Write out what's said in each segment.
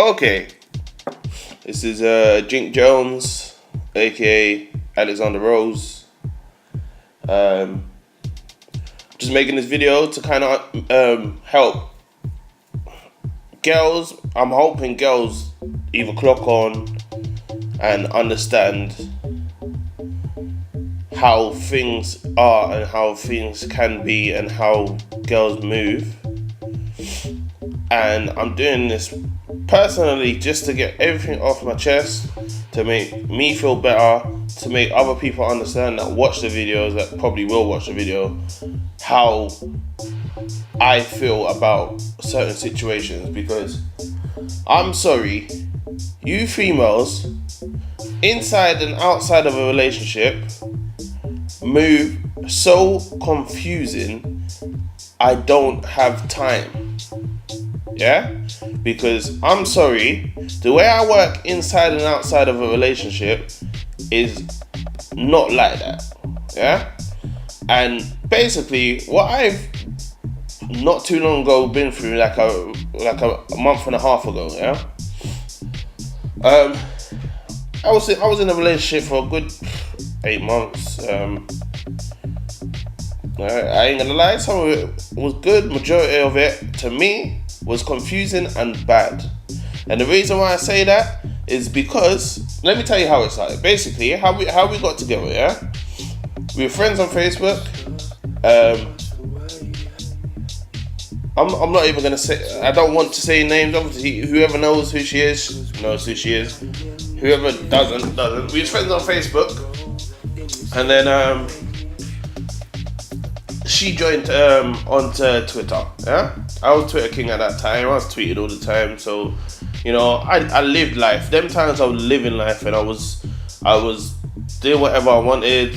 Okay, this is JinkJones, aka Alexander Rose. Just making this video to kind of help girls. I'm hoping girls either clock on and understand how things are and how things can be and how girls move. And I'm doing this personally just to get everything off my chest, to make me feel better, to make other people understand that watch the videos, that probably will watch the video, how I feel about certain situations. Because I'm sorry, you females, inside and outside of a relationship, move so confusing. I don't have time. Yeah? Because I'm sorry, the way I work inside and outside of a relationship is not like that. Yeah? And basically, what I've not too long ago been through, like a month and a half ago, yeah? I was in a relationship for a good 8 months. I ain't gonna lie, some of it was good, majority of it, to me, was confusing and bad. And the reason why I say that is because, let me tell you how it started. Basically, how we got together, yeah? We were friends on Facebook. I'm not even gonna say, I don't want to say names, obviously. Whoever knows who she is, knows who she is. Whoever doesn't. We were friends on Facebook. And then she joined onto Twitter, yeah? I was Twitter king at that time. I was tweeted all the time, so you know, I lived life. Them times I was living life, and I was doing whatever I wanted.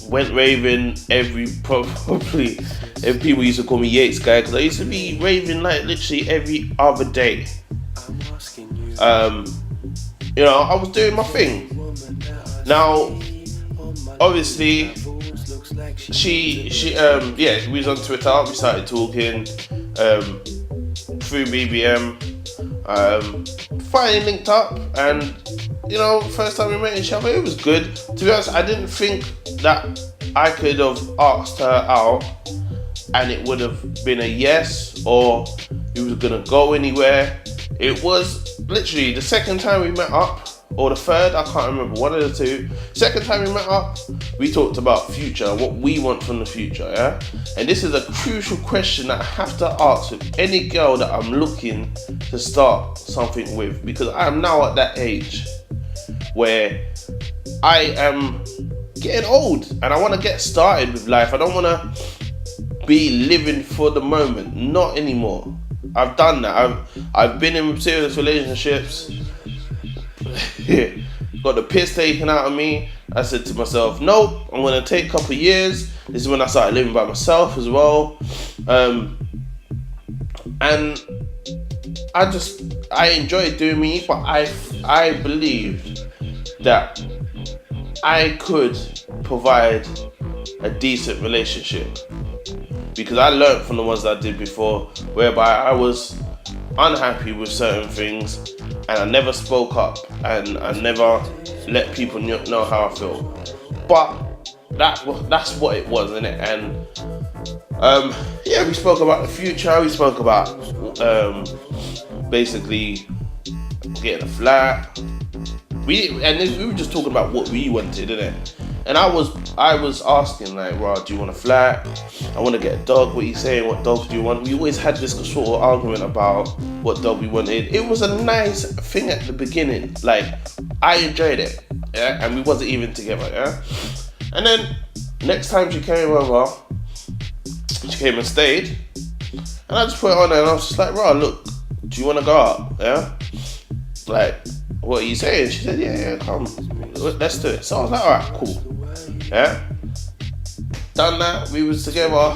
Went raving probably. And people used to call me Yates guy because I used to be raving like literally every other day. You know, I was doing my thing. Now, obviously, we was on Twitter. We started talking through BBM. Finally linked up, and you know, first time we met each other, it was good. To be honest, I didn't think that I could have asked her out and it would have been a yes, or we was gonna go anywhere. It was literally the second time we met up, or the third, I can't remember, one of the two. Second time we met up, we talked about future, what we want from the future, yeah? And this is a crucial question that I have to ask with any girl that I'm looking to start something with, because I am now at that age where I am getting old and I want to get started with life. I don't want to be living for the moment, not anymore. I've done that. I've been in serious relationships. Got the piss taken out of me. I said to myself, nope, I'm gonna take a couple of years. This is when I started living by myself as well. And I enjoyed doing me, but I believed that I could provide a decent relationship, because I learned from the ones that I did before, whereby I was unhappy with certain things and I never spoke up and I never let people know how I feel. But that's what it was, innit? And we spoke about the future. We spoke about basically getting a flat. We were just talking about what we wanted, innit? And I was asking, like, "Rah, do you want a flat? I want to get a dog. What are you saying? What dogs do you want?" We always had this sort of argument about what dog we wanted. It was a nice thing at the beginning. Like, I enjoyed it, yeah. And we wasn't even together, yeah. And then next time she came over, she came and stayed, and I just put it on there, and I was just like, "Rah, look, do you want to go out? Yeah, like, what are you saying?" She said, yeah, come, let's do it. So I was like, alright, cool. Yeah. Done that, we was together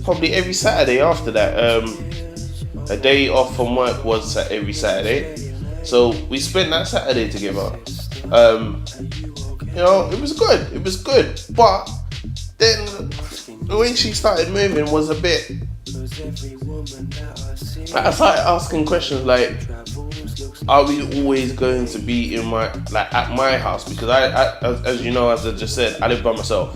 probably every Saturday after that. A day off from work was every Saturday. So we spent that Saturday together. You know, it was good. But then the way she started moving was a bit I started asking questions like, are we always going to be in my, like, at my house? Because as you know, as I just said, I live by myself.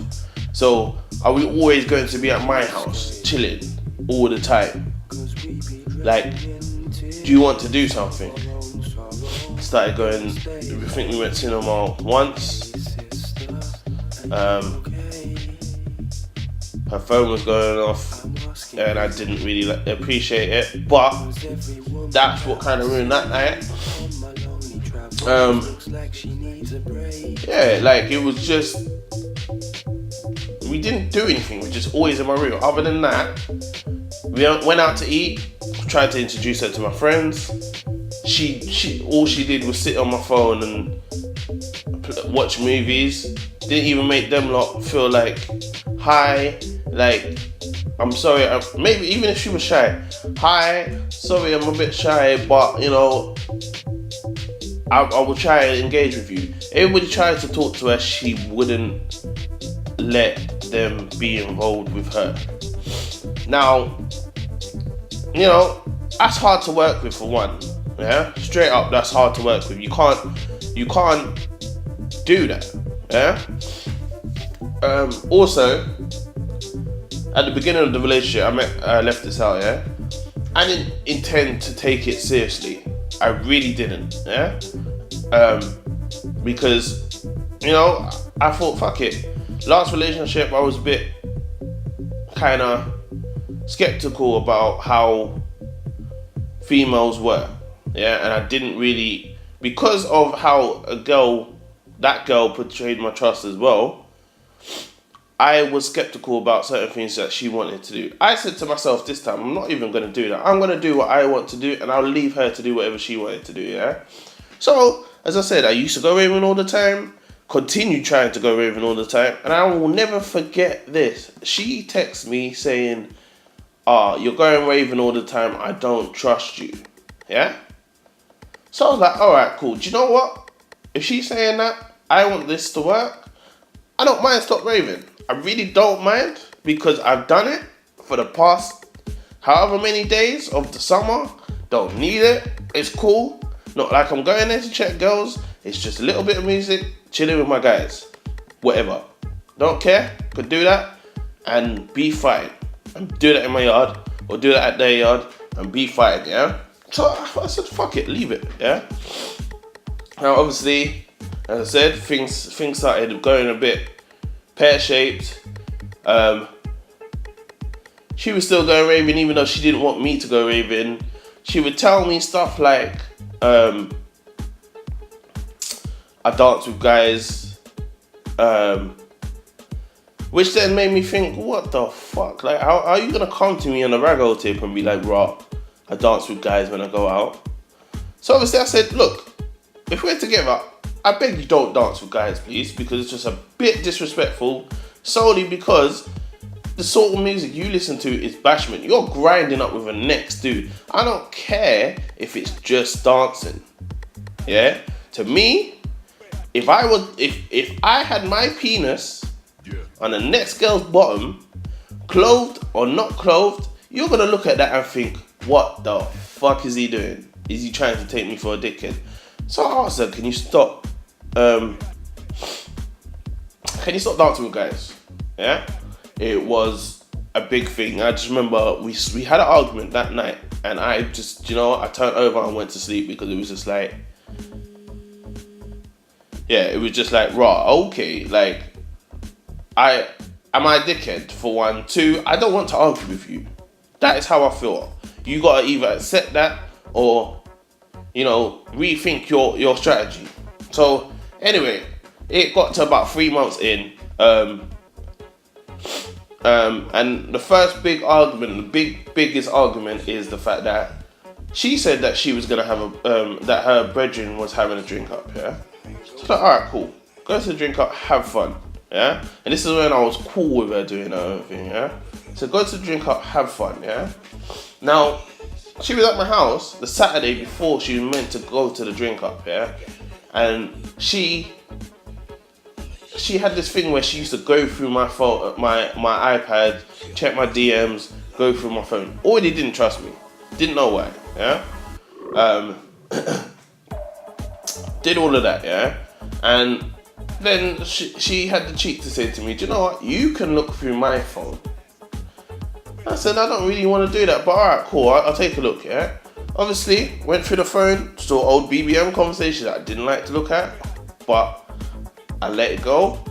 So are we always going to be at my house, chilling all the time? Like, do you want to do something? Started going, I think we went cinema once. Her phone was going off and I didn't really appreciate it, but that's what kind of ruined that night. Yeah, like, it was just, we didn't do anything, we were just always in my room. Other than that, we went out to eat, tried to introduce her to my friends. She all she did was sit on my phone and watch movies. Didn't even make them lot feel like, hi, like, I'm sorry, maybe even if she was shy, hi, sorry, I'm a bit shy, but you know, I will try and engage with you. Everybody tried to talk to her, she wouldn't let them be involved with her. Now, you know, that's hard to work with, for one. Yeah, straight up, that's hard to work with. You can't do that. Yeah. Also, at the beginning of the relationship, I left this out. Yeah, I didn't intend to take it seriously. I really didn't. Yeah. Because, you know, I thought, fuck it. Last relationship, I was a bit kind of skeptical about how females were. Yeah, and I didn't really, because of how that girl portrayed my trust as well, I was skeptical about certain things that she wanted to do. I said to myself this time, I'm not even going to do that. I'm going to do what I want to do, and I'll leave her to do whatever she wanted to do, yeah? So, as I said, I used to go raving all the time, continue trying to go raving all the time, and I will never forget this. She texted me saying, you're going raving all the time, I don't trust you, yeah? So I was like, alright, cool. Do you know what? If she's saying that, I want this to work, I don't mind stop raving. I really don't mind, because I've done it for the past however many days of the summer. Don't need it. It's cool. Not like I'm going there to check girls. It's just a little bit of music, chilling with my guys. Whatever. Don't care. Could do that and be fine. And do that in my yard, or do that at their yard and be fine, yeah? So I said, fuck it, leave it, yeah? Now, obviously, as I said, things started going a bit pear-shaped. She was still going raving, even though she didn't want me to go raving. She would tell me stuff like, I dance with guys, which then made me think, what the fuck? Like, how are you gonna come to me on a raggo tip and be like, bro, I dance with guys when I go out? So obviously I said, look, if we're together, I beg you don't dance with guys, please, because it's just a bit disrespectful, solely because the sort of music you listen to is bashment. You're grinding up with a next dude. I don't care if it's just dancing. Yeah? To me, if I had my penis on the next girl's bottom, clothed or not clothed, you're gonna look at that and think, what the fuck is he doing? Is he trying to take me for a dickhead? So I asked her, can you stop dancing with guys? Yeah? It was a big thing. I just remember we had an argument that night, and I just, I turned over and went to sleep, because it was just like, it was just like, raw, okay, like, am I a dickhead, for one? Two, I don't want to argue with you. That is how I feel. You gotta either accept that or, rethink your strategy. So anyway, it got to about 3 months in, and the first big argument, the biggest argument, is the fact that she said that she was gonna have that her brethren was having a drink up, yeah? So alright, cool. Go to the drink up, have fun, yeah? And this is when I was cool with her doing her own thing, yeah? So go to the drink up, have fun, yeah? Now, she was at my house the Saturday before she was meant to go to the drink up, yeah? And she had this thing where she used to go through my phone, my iPad, check my DMs, go through my phone. Already didn't trust me. Didn't know why, yeah? Did all of that, yeah? And then she had the cheek to say to me, do you know what? You can look through my phone. I said, I don't really want to do that, but alright, cool, I'll take a look, yeah? Obviously, went through the phone, saw old BBM conversations that I didn't like to look at, but I let it go.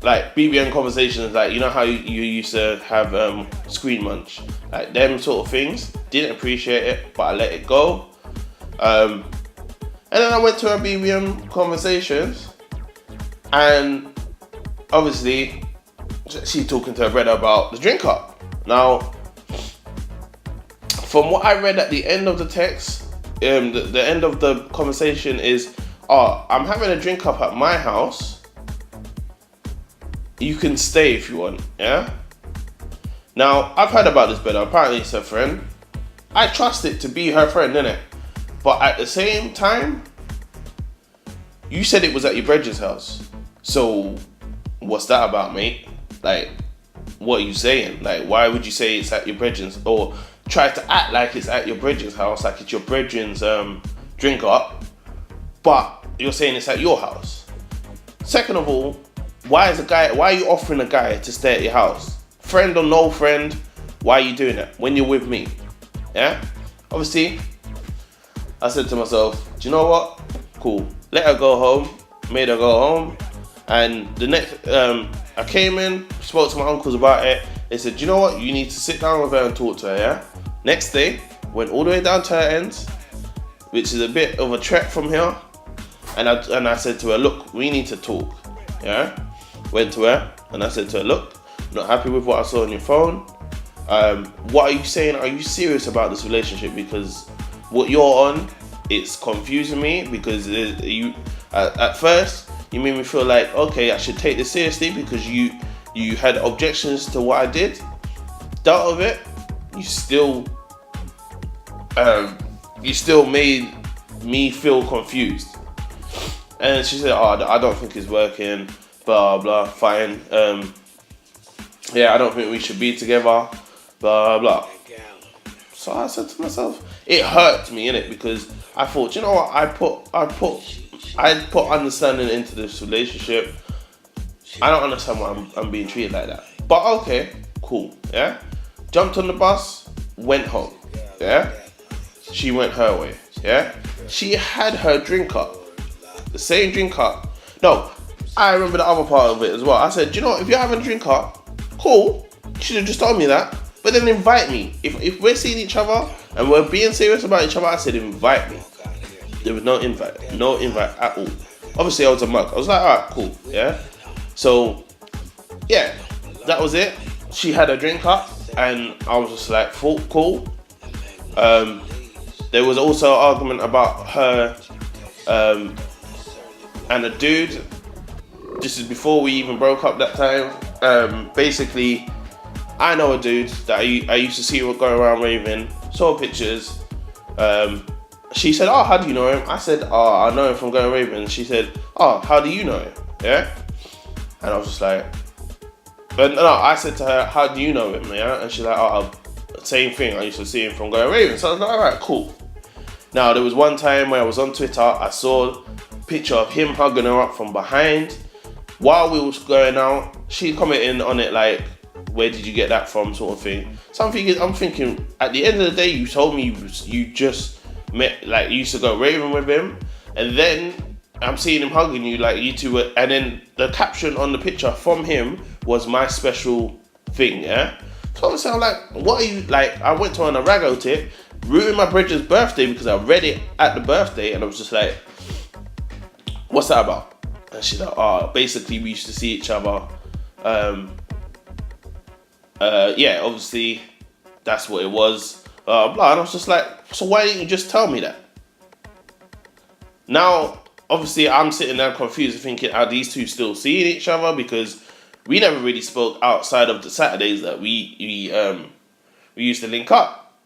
Like BBM conversations, like, you know how you used to have screen munch, like them sort of things. Didn't appreciate it, but I let it go. And then I went to her BBM conversations, and obviously she talking to her brother about the drink up. Now, from what I read at the end of the text, the end of the conversation is, I'm having a drink up at my house. You can stay if you want, yeah? Now, I've heard about this better. Apparently it's her friend. I trust it to be her friend, innit? But at the same time, you said it was at your brethren's house. So, what's that about, mate? Like, what are you saying? Like, why would you say it's at your brethren's? Or try to act like it's at your brethren's house, like it's your brethren's drink up, but you're saying it's at your house. Second of all, why are you offering a guy to stay at your house? Friend or no friend, why are you doing that when you're with me? Yeah? Obviously, I said to myself, do you know what? Cool. Let her go home. Made her go home. And the next, I came in, spoke to my uncles about it. They said, do you know what? You need to sit down with her and talk to her, yeah? Next day, went all the way down to her end, which is a bit of a trek from here. And I said to her, look, we need to talk, yeah? Went to her and I said to her, look, I'm not happy with what I saw on your phone. What are you saying? Are you serious about this relationship? Because what you're on, it's confusing me, because you at first you made me feel like, okay, I should take this seriously because you had objections to what I did. Out of it, you still made me feel confused. And she said, I don't think it's working. Blah blah, fine. Yeah, I don't think we should be together. Blah blah. So I said to myself, it hurt me, innit? Because I thought, you know what? I put understanding into this relationship. I don't understand why I'm being treated like that. But okay, cool. Yeah. Jumped on the bus, went home. Yeah. She went her way. Yeah. She had her drink up, the same drink up. No. I remember the other part of it as well. I said, you know what, if you're having a drink up, cool. You should have just told me that. But then invite me. If we're seeing each other and we're being serious about each other, I said invite me. There was no invite at all. Obviously I was a mug. I was like, alright, cool, yeah. So, yeah, that was it. She had a drink up and I was just like, cool. There was also an argument about her and a dude. This is before we even broke up that time. Basically, I know a dude that I used to see going around raving, saw pictures. She said, how do you know him? I said, I know him from going raving. She said, how do you know him? Yeah? And I was just like, but no, I said to her, how do you know him? Yeah? And she's like, same thing. I used to see him from going raving. So I was like, alright, cool. Now, there was one time where I was on Twitter, I saw a picture of him hugging her up from behind. While we was going out, she commented on it like, where did you get that from, sort of thing. So I'm thinking, at the end of the day, you told me you just met, like, you used to go raving with him, and then I'm seeing him hugging you, like you two were, and then the caption on the picture from him was my special thing, yeah? So obviously I'm like, what are you, like, I went to on a rago tip, ruined my brother's birthday because I read it at the birthday, and I was just like, what's that about? And she's like, basically we used to see each other. Yeah, obviously that's what it was. Blah. And I was just like, so why didn't you just tell me that? Now, obviously I'm sitting there confused thinking, are these two still seeing each other? Because we never really spoke outside of the Saturdays that we used to link up.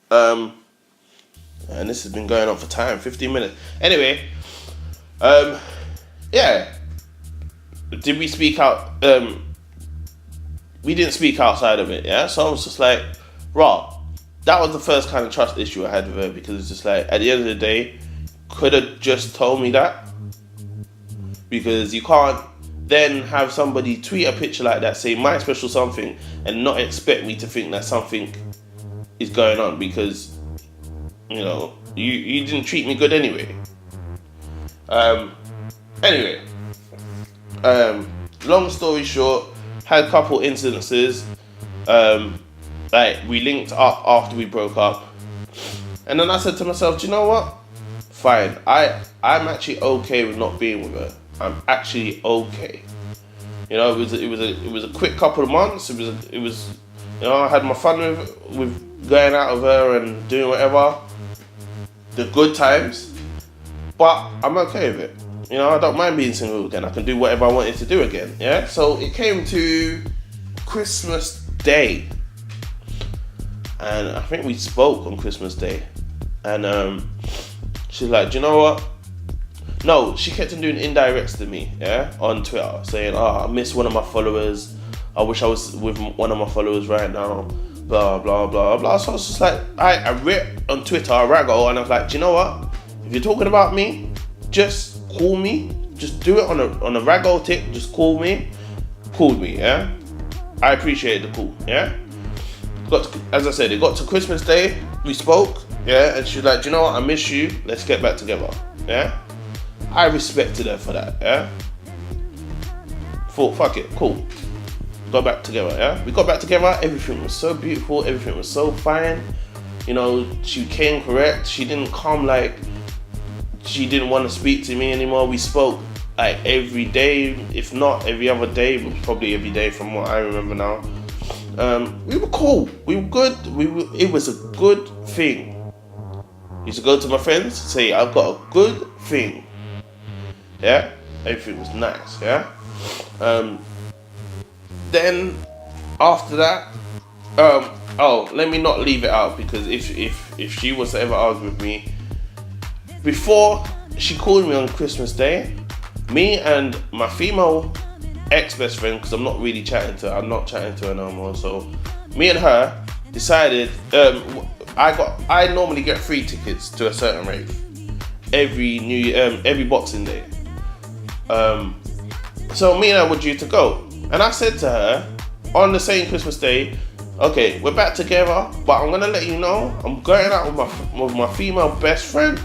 And this has been going on for time, 15 minutes. Anyway, yeah. Did we speak out? we didn't speak outside of it, yeah? So I was just like, raw. That was the first kind of trust issue I had with her, because it's just like, at the end of the day, could have just told me that. Because you can't then have somebody tweet a picture like that, say my special something, and not expect me to think that something is going on, because, you know, you didn't treat me good anyway. Anyway, long story short, had a couple incidences. Like, we linked up after we broke up, and then I said to myself, do you know what? Fine, I'm actually okay with not being with her. I'm actually okay. You know, it was a quick couple of months. It was you know, I had my fun with going out with her and doing whatever, the good times, but I'm okay with it. You know, I don't mind being single again. I can do whatever I wanted to do again. Yeah. So it came to Christmas Day, and I think we spoke on Christmas Day, and she's like, do you know what? No, she kept on doing indirects to me, yeah, on Twitter, saying, I miss one of my followers. I wish I was with one of my followers right now. Blah, blah, blah, blah. So I was just like, I read on Twitter, I raggle, and I was like, do you know what? If you're talking about me, just call me. Just do it on a raggle tip. Just call me. Called me, yeah? I appreciate the call, yeah? As I said, it got to Christmas Day, we spoke, yeah? And she was like, do you know what? I miss you. Let's get back together, yeah? I respected her for that, yeah? Thought, fuck it, cool. Got back together, yeah? We got back together, everything was so beautiful, everything was so fine. You know, she came correct. She didn't come like she didn't want to speak to me anymore. We spoke like every day, if not every other day, but probably every day from what I remember now. We were cool, we were good, it was a good thing. Used to go to my friends, say, I've got a good thing. Yeah, everything was nice, yeah. Then after that, let me not leave it out, because if she was to ever argue with me, before she called me on Christmas Day, me and my female ex-best friend, because I'm not really chatting to her, I'm not chatting to her no more, so me and her decided, I normally get free tickets to a certain rave every Boxing Day. So me and her were due to go, and I said to her on the same Christmas Day, okay, we're back together, but I'm gonna let you know I'm going out with my female best friend,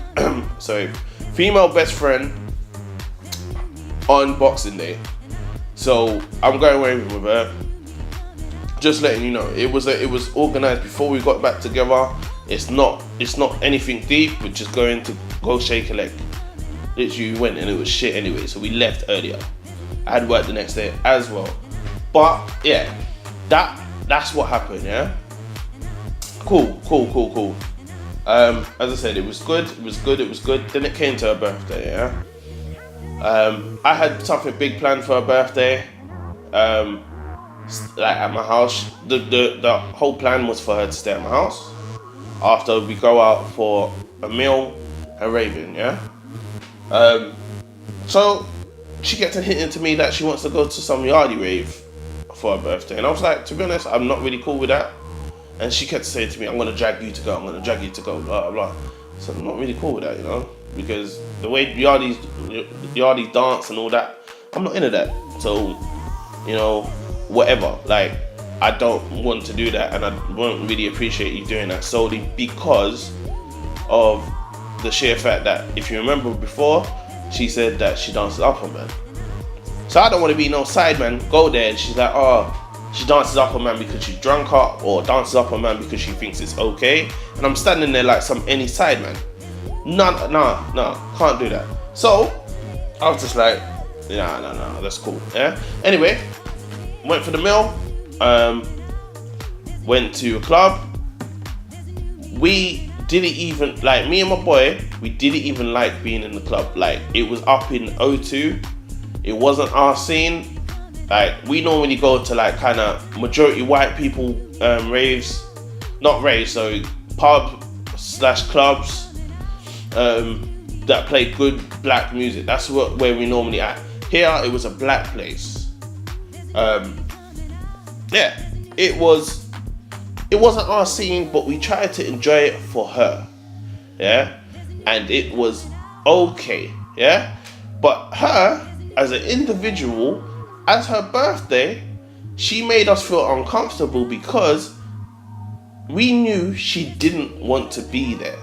female best friend on Boxing Day. So I'm going away with her. Just letting you know, it was organized before we got back together. It's not anything deep. We're just going to go shake a leg. Literally we went and it was shit anyway, so we left earlier. I had work the next day as well. But yeah, that's what happened, yeah? Cool. As I said, it was good. Then it came to her birthday, yeah? I had something big planned for her birthday. Like at my house. The whole plan was for her to stay at my house after we go out for a meal and raving, yeah? So she kept hinting to me that she wants to go to some yardie rave for her birthday, and I was like, to be honest, I'm not really cool with that. And she kept saying to me, I'm gonna drag you to go, blah blah blah. So I'm not really cool with that, you know, because the way yardies dance and all that, I'm not into that. So, you know, whatever, like, I don't want to do that, and I won't really appreciate you doing that solely because of the sheer fact that, if you remember before, she said that she dances upper man. So I don't want to be no side man, go there and she's like, she dances upper man because she's drunk up, or dances upper man because she thinks it's okay, and I'm standing there like any side man. No, can't do that. So I was just like, no, that's cool, yeah. Anyway, went for the meal, went to a club. We didn't even, like, me and my boy, we didn't even like being in the club. Like, it was up in O2, it wasn't our scene. Like, we normally go to like kind of majority white people raves, not raves, so pub/clubs that play good black music. That's where we normally at. Here it was a black place. yeah, it wasn't our scene, but we tried to enjoy it for her, yeah, and it was okay, yeah. But her as an individual, as her birthday, she made us feel uncomfortable because we knew she didn't want to be there.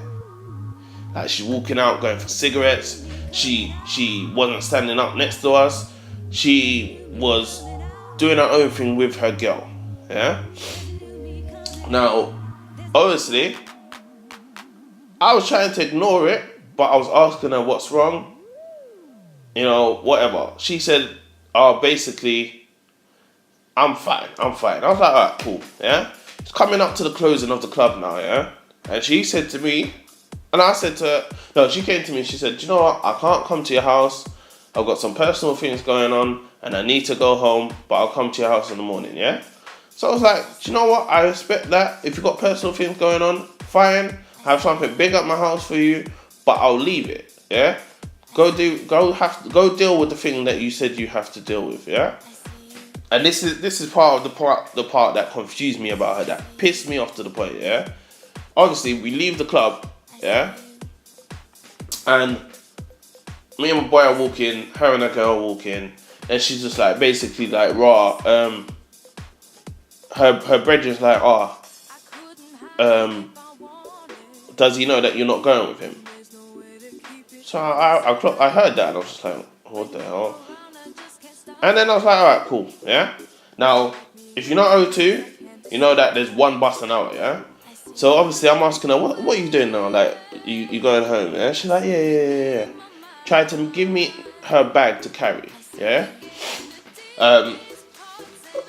Like, she walking out going for cigarettes. She wasn't standing up next to us. She was doing her own thing with her girl. Yeah. Now, obviously, I was trying to ignore it, but I was asking her what's wrong. You know, whatever. She said, "Oh, basically, I'm fine. I was like, alright, cool. Yeah. It's coming up to the closing of the club now. Yeah." And she said to me, and I said to her, no, she came to me, she said, "Do you know what? I can't come to your house. I've got some personal things going on and I need to go home, but I'll come to your house in the morning, yeah?" So I was like, "Do you know what? I respect that. If you've got personal things going on, fine. I have something big at my house for you, but I'll leave it, yeah? Go deal with the thing that you said you have to deal with, yeah?" And this is part of the part that confused me about her, that pissed me off to the point, yeah? Obviously, we leave the club, yeah? And me and my boy are walking, her and her girl are walking, and she's just like, basically like, raw, her brethren's like, does he know that you're not going with him? So I heard that and I was just like, what the hell? And then I was like, alright, cool, yeah? Now, if you're not O2, you know that there's one bus an hour, yeah? So obviously I'm asking her, what are you doing now? Like, you going home, yeah? She's like, yeah. Tried to give me her bag to carry, yeah? And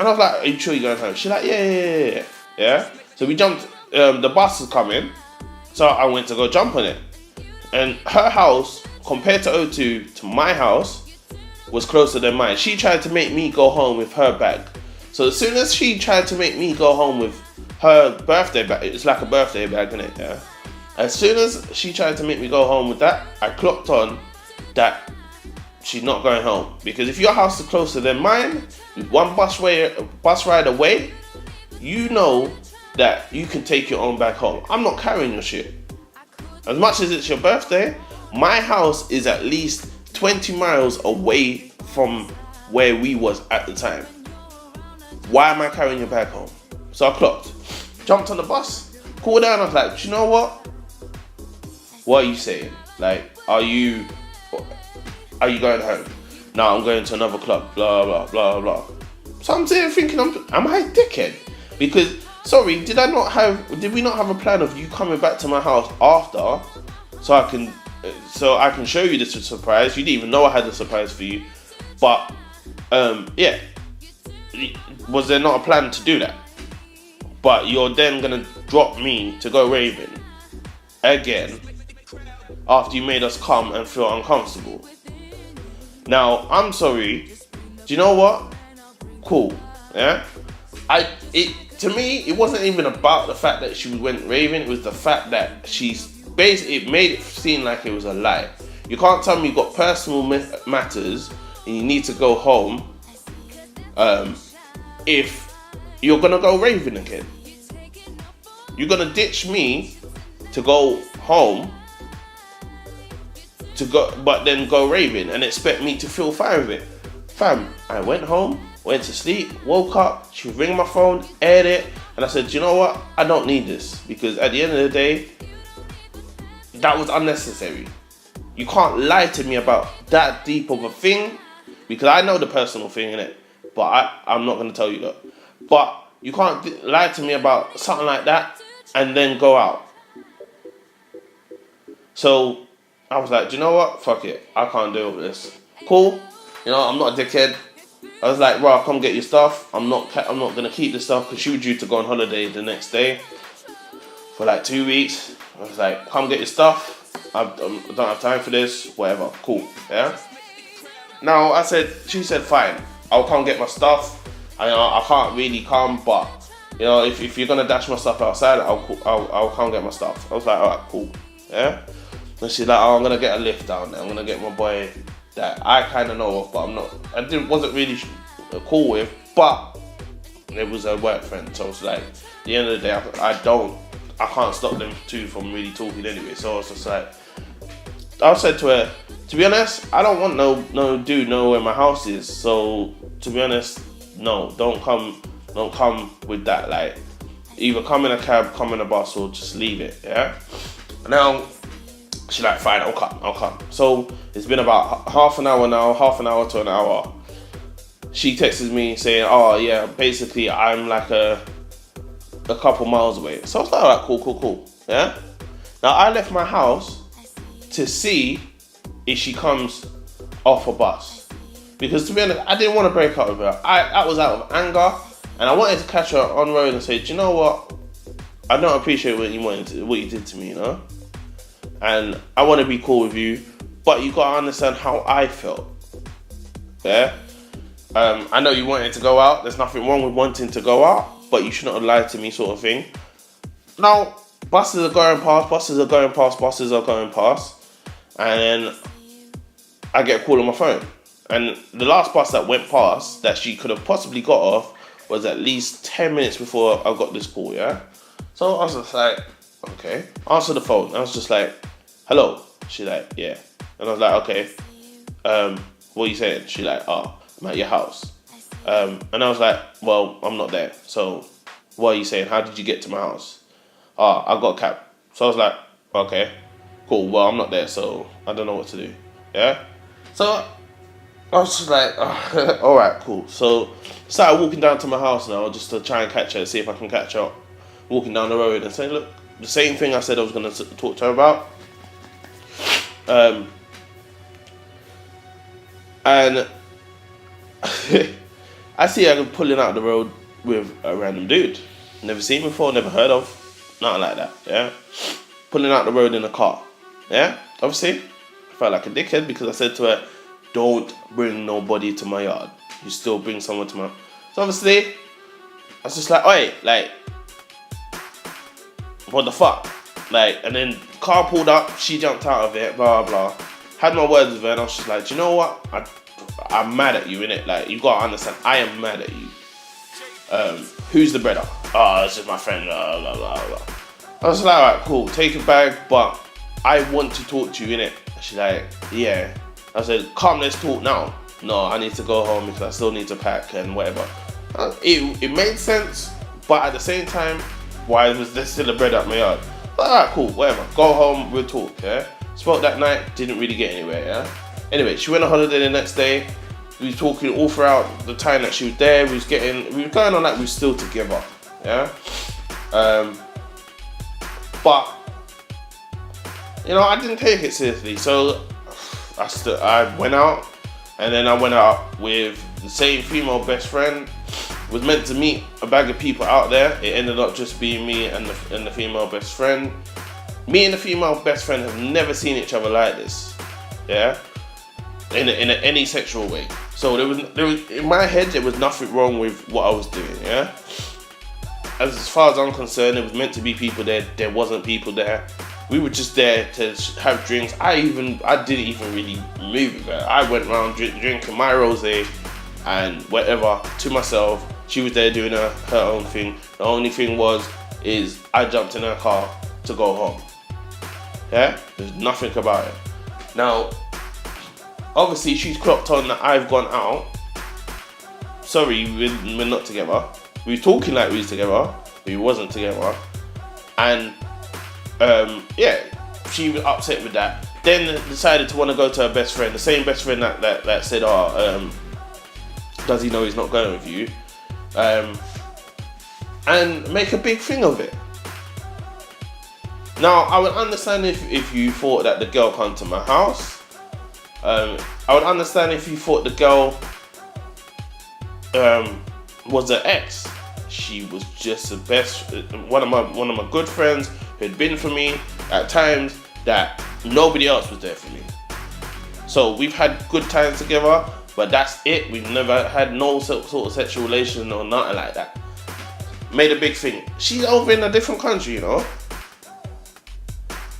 I was like, "Are you sure you're going home?" She's like, yeah. So we jumped, the bus is coming, so I went to go jump on it. And her house, compared to O2, to my house, was closer than mine. She tried to make me go home with her bag. So as soon as she tried to make me go home with her birthday bag, it's like a birthday bag, isn't it? Yeah. As soon as she tried to make me go home with that, I clocked on that she's not going home. Because if your house is closer than mine, one bus ride away, you know that you can take your own bag home. I'm not carrying your shit. As much as it's your birthday, my house is at least 20 miles away from where we was at the time. Why am I carrying your bag home? So I clocked, jumped on the bus, called down. I was like, "Do you know what? What are you saying? Like, are you going home?" "No, I'm going to another club, blah, blah, blah, blah." So I'm there thinking, am I a dickhead? Because, sorry, did we not have a plan of you coming back to my house after, so I can show you this surprise? You didn't even know I had a surprise for you. But, yeah. Was there not a plan to do that? But you're then gonna drop me to go raving again after you made us come and feel uncomfortable. Now, I'm sorry. Do you know what? Cool. Yeah? To me, it wasn't even about the fact that she went raving. It was the fact that it made it seem like it was a lie. You can't tell me you've got personal matters and you need to go home if you're gonna go raving again. You're gonna ditch me to go home but then go raving and expect me to feel fine with it. Fam, I went home, went to sleep, woke up, she was ringing my phone, aired it, and I said, "Do you know what? I don't need this," because at the end of the day, that was unnecessary. You can't lie to me about that deep of a thing, because I know the personal thing in it, but I'm not going to tell you that. But you can't lie to me about something like that and then go out. So I was like, "Do you know what? Fuck it. I can't deal with this." Cool. You know, I'm not a dickhead. I was like, "Bro, come get your stuff. I'm not going to keep this stuff," because she was due to go on holiday the next day for like 2 weeks. I was like, "Come get your stuff. I don't have time for this. Whatever. Cool." Yeah. Now she said, "Fine. I'll come get my stuff. I can't really come, but you know, if you're gonna dash my stuff outside, I'll come get my stuff." I was like, "Alright, cool." Yeah. And she's like, "Oh, I'm gonna get a lift down there. I'm gonna get my boy that I kind of know of, but wasn't really cool with, but it was her work friend. So it's like, at the end of the day, I can't stop them two from really talking anyway. So I was just like, I said to her, to be honest, I don't want no dude know where my house is. So to be honest, no, don't come with that. Like, either come in a cab, come in a bus, or just leave it. Yeah. Now she's like, fine, I'll come. So it's been about half an hour to an hour. She texts me saying, oh yeah, basically I'm like a couple miles away. So I was like, alright, cool. Yeah. Now I left my house to see if she comes off a bus, because to be honest, I didn't want to break up with her. I was out of anger, and I wanted to catch her on road and say, do you know what? I don't appreciate what you did to me, you know? And I want to be cool with you, but you gotta understand how I felt. Yeah? I know you wanted to go out. There's nothing wrong with wanting to go out, but you shouldn't have lied to me, sort of thing. Now, buses are going past, and then I get a call on my phone. And the last bus that went past that she could have possibly got off was at least 10 minutes before I got this call, yeah? So I was just like, okay. Answer the phone. I was just like, hello. She like, yeah. And I was like, okay. What are you saying? She like, oh, I'm at your house. And I was like, well, I'm not there. So what are you saying? How did you get to my house? Oh, I got a cab. So I was like, okay, cool. Well, I'm not there, so I don't know what to do. Yeah? So I was just like, oh, all right, cool. So started walking down to my house now just to try and catch her, see if I can catch her walking down the road and say, look, the same thing I said I was going to talk to her about. And I see her pulling out the road with a random dude. Never seen before, never heard of. Nothing like that, yeah? Pulling out the road in a car, yeah? Obviously, I felt like a dickhead because I said to her, don't bring nobody to my yard. You still bring someone to my... So obviously, I was just like, oi, like, what the fuck? Like, and then car pulled up, she jumped out of it, blah, blah. Had my words with her, and I was just like, do you know what? I'm mad at you, innit? Like, you gotta understand, I am mad at you. Who's the brother? Oh, this is my friend, blah, blah, blah, blah. I was like, alright, cool, take a bag, but I want to talk to you, innit? She's like, yeah. I said, come, let's talk now. No, I need to go home because I still need to pack and whatever. It made sense, but at the same time, why was there still a bread up my yard? Alright, cool, whatever. Go home, we'll talk, yeah? Spoke that night, didn't really get anywhere, yeah? Anyway, she went on holiday the next day. We were talking all throughout the time that she was there. We were going on like we were still together, yeah? But, you know, I didn't take it seriously. So I went out, and then I went out with the same female best friend. Was meant to meet a bag of people out there. It ended up just being me and the female best friend. Me and the female best friend have never seen each other like this, yeah? In any sexual way. So there was in my head there was nothing wrong with what I was doing, yeah? As far as I'm concerned, it was meant to be people there. There wasn't people there. We were just there to have drinks. I didn't even really move with her. I went around drinking my rosé and whatever to myself. She was there doing her own thing. The only thing is I jumped in her car to go home. Yeah? There's nothing about it. Now, obviously she's clocked on that I've gone out. Sorry, we're not together. We were talking like we was together, but we wasn't together. And yeah, she was upset with that. Then decided to want to go to her best friend, the same best friend that said, does he know he's not going with you? And make a big thing of it. Now, I would understand if you thought that the girl come to my house. I would understand if you thought the girl was an ex. She was just one of my good friends who had been for me at times that nobody else was there for me. So we've had good times together, but that's it. We've never had no sort of sexual relation or nothing like that. Made a big thing. She's over in a different country, you know.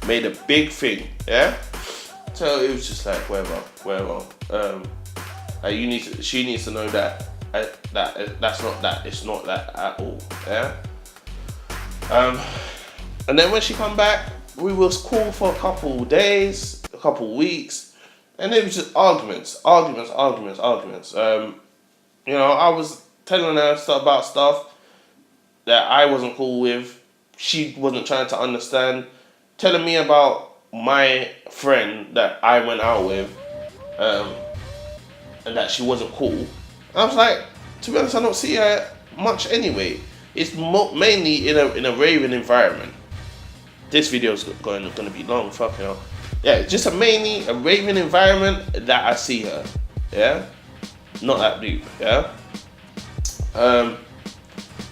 Made a big thing, yeah. So it was just like whatever. She needs to know that that's not that. It's not that at all. Yeah. And then when she come back, we was cool for a couple days, a couple weeks, and it was just arguments. You know, I was telling her stuff about stuff that I wasn't cool with. She wasn't trying to understand. Telling me about my friend that I went out with, and that she wasn't cool. I was like, to be honest, I don't see her much anyway. It's mainly in a raving environment. This video's going to be long, fuck you know. Yeah, just mainly a raving environment that I see her. Yeah, not that deep. Yeah.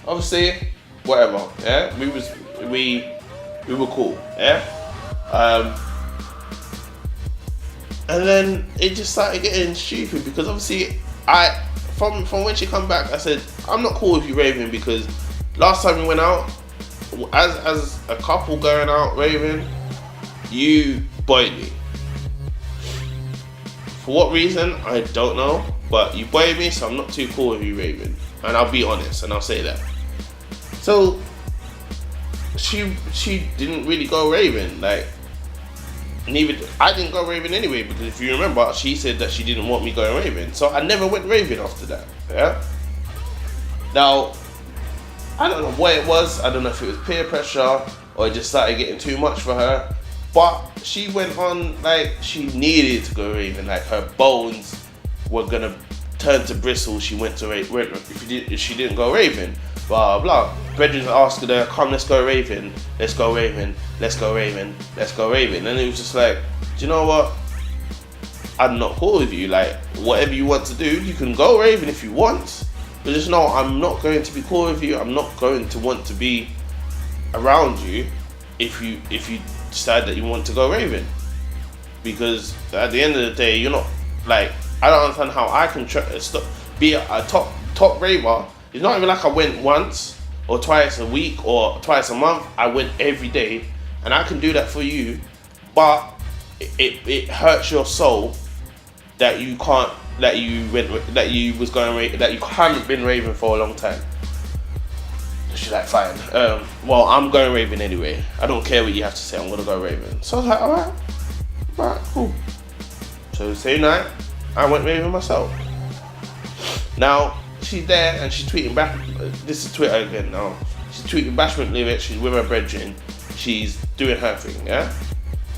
Obviously, whatever. Yeah, we were cool. Yeah. And then it just started getting stupid because obviously from when she come back, I said I'm not cool with you raving because last time we went out, as a couple going out raving, you buoyed me. For what reason, I don't know, but you buoyed me, so I'm not too cool with you raving. And I'll be honest, and I'll say that. So, she didn't really go raving, like, I didn't go raving anyway, because if you remember, she said that she didn't want me going raving. So I never went raving after that, yeah? Now, I don't know what it was. I don't know if it was peer pressure or it just started getting too much for her. But she went on like she needed to go raving. Like her bones were gonna turn to bristles. She went to if she didn't go raving. Blah blah. Brethren asked her, "Come, let's go raving. Let's go raving. Let's go raving. Let's go raving." And it was just like, do you know what? I'm not cool with you. Like whatever you want to do, you can go raving if you want. But just know I'm not going to be cool with you. I'm not going to want to be around you if you decide that you want to go raving. Because at the end of the day, you're not like, I don't understand how I can be a top raver. It's not even like I went once or twice a week or twice a month. I went every day, and I can do that for you. But it hurts your soul that you can't. That you haven't been raving for a long time. She's like, fine. Well, I'm going raving anyway. I don't care what you have to say. I'm gonna go raving. So I was like, alright, cool. So the same night, I went raving myself. Now she's there and she's tweeting back. This is Twitter again now. She's tweeting bashment lyrics. She's with her brethren. She's doing her thing. Yeah.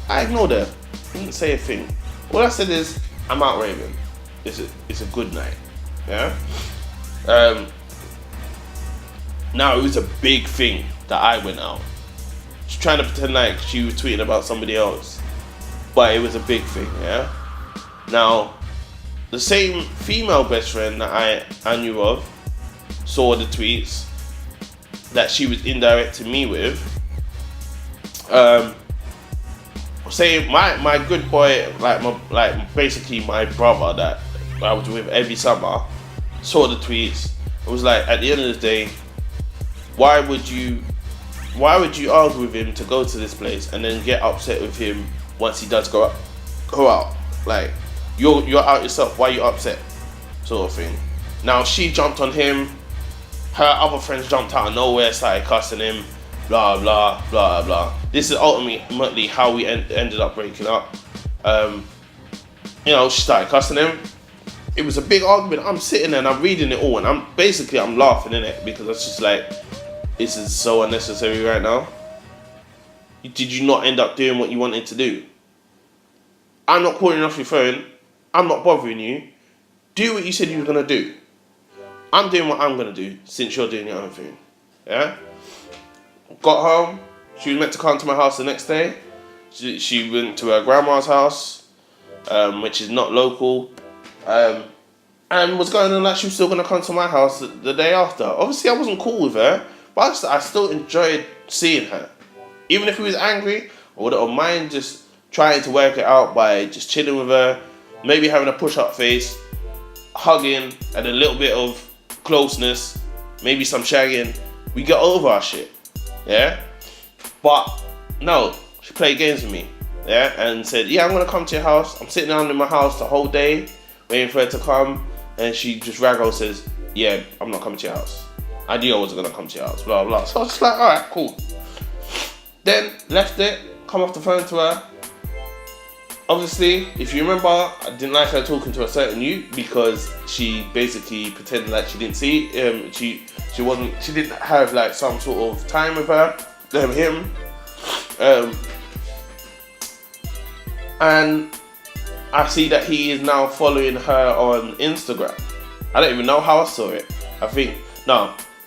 I ignored her. Didn't say a thing. All I said is, I'm out raving. It's a good night, yeah. Now it was a big thing that I went out. She's trying to pretend like she was tweeting about somebody else, but it was a big thing, yeah. Now, the same female best friend that I knew of saw the tweets that she was indirecting me with. Saying my good boy, basically my brother that I was with every summer, saw the tweets. It was like, at the end of the day, why would you argue with him to go to this place and then get upset with him once he does go out? Like, you're out yourself. Why are you upset? Sort of thing. Now she jumped on him. Her other friends jumped out of nowhere, started cussing him. Blah blah blah blah. This is ultimately how we ended up breaking up. You know, she started cussing him. It was a big argument. I'm sitting there and I'm reading it all, and I'm laughing in it because it's just like, this is so unnecessary right now. Did you not end up doing what you wanted to do? I'm not calling off your phone. I'm not bothering you. Do what you said you were gonna do. I'm doing what I'm gonna do since you're doing your own thing. Yeah. Got home. She was meant to come to my house the next day. She went to her grandma's house, which is not local, and was going on like she was still going to come to my house the day after. Obviously, I wasn't cool with her, but I still enjoyed seeing her. Even if we was angry, I wouldn't mind just trying to work it out by just chilling with her, maybe having a push-up face, hugging, and a little bit of closeness, maybe some shagging. We get over our shit. Yeah, but no, she played games with me, yeah, and said, yeah, I'm gonna come to your house. I'm sitting down in my house the whole day, waiting for her to come, and she just raggo says, yeah, I'm not coming to your house. I knew I wasn't gonna come to your house, blah blah. So I was just like, alright, cool. Then left it, come off the phone to her. Obviously, if you remember, I didn't like her talking to a certain you because she basically pretended like she didn't see she didn't have like some sort of time with him. And I see that he is now following her on Instagram. I don't even know how I saw it.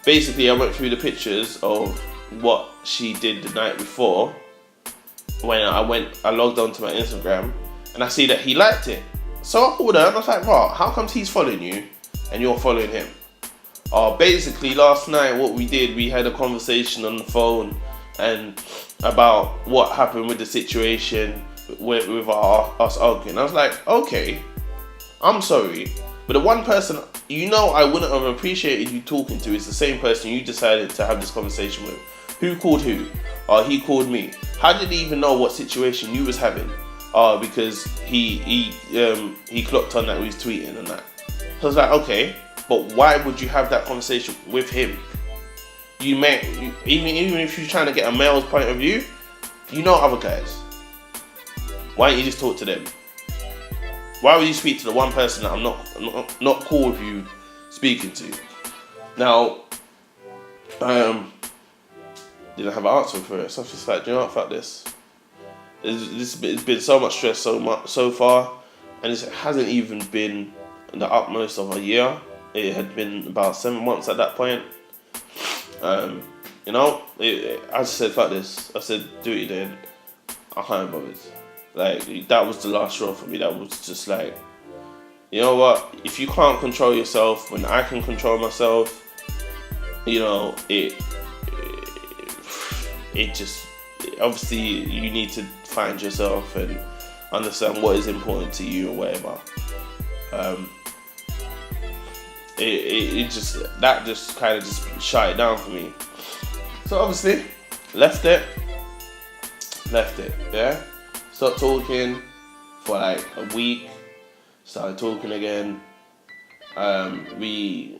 Basically I went through the pictures of what she did the night before. When I logged onto my Instagram and I see that he liked it. So I called her and I was like, "Bro, how comes he's following you and you're following him?" Basically last night what we did, we had a conversation on the phone and about what happened with the situation with us arguing. I was like, okay, I'm sorry, but the one person I wouldn't have appreciated you talking to is the same person you decided to have this conversation with. Who called who? He called me. How did he even know what situation you was having? Because he clocked on that we was tweeting and that. So I was like, okay, but why would you have that conversation with him? Even if you're trying to get a male's point of view, you know other guys. Why don't you just talk to them? Why would you speak to the one person that I'm not cool with you speaking to? Now, didn't have an answer for it, so I was just like, do you know what, fuck this. It's been so much stress so far, and it hasn't even been the utmost of a year. It had been about 7 months at that point. I just said, fuck this. I said, do it then. I can't be bothered. Like, that was the last straw for me. That was just like, you know what? If you can't control yourself when I can control myself, it just, obviously you need to find yourself and understand what is important to you or whatever. That just kind of just shut it down for me. So obviously left it, yeah. Stopped talking for like a week, started talking again. We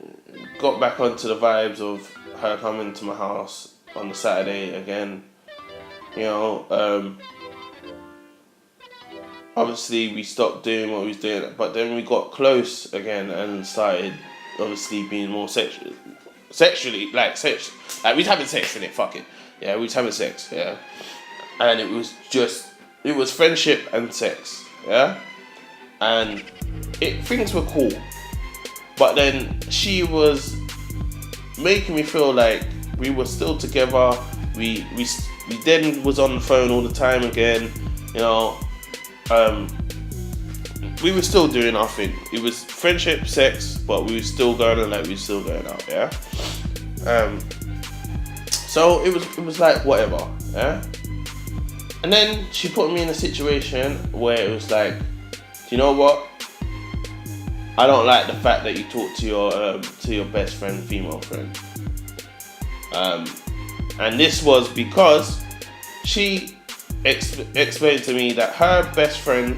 got back onto the vibes of her coming to my house on the Saturday again. Obviously we stopped doing what we was doing, but then we got close again and started obviously being more sexually, like we was having sex in it, fuck it. Yeah, we was having sex, yeah. And it was friendship and sex, yeah? And things were cool. But then she was making me feel like we were still together. We then was on the phone all the time again, we were still doing our thing. It was friendship, sex, but we were still going on like we were still going out, yeah? So it was like whatever, yeah? And then she put me in a situation where it was like, you know what? I don't like the fact that you talk to your best friend, female friend. And this was because she explained to me that her best friend,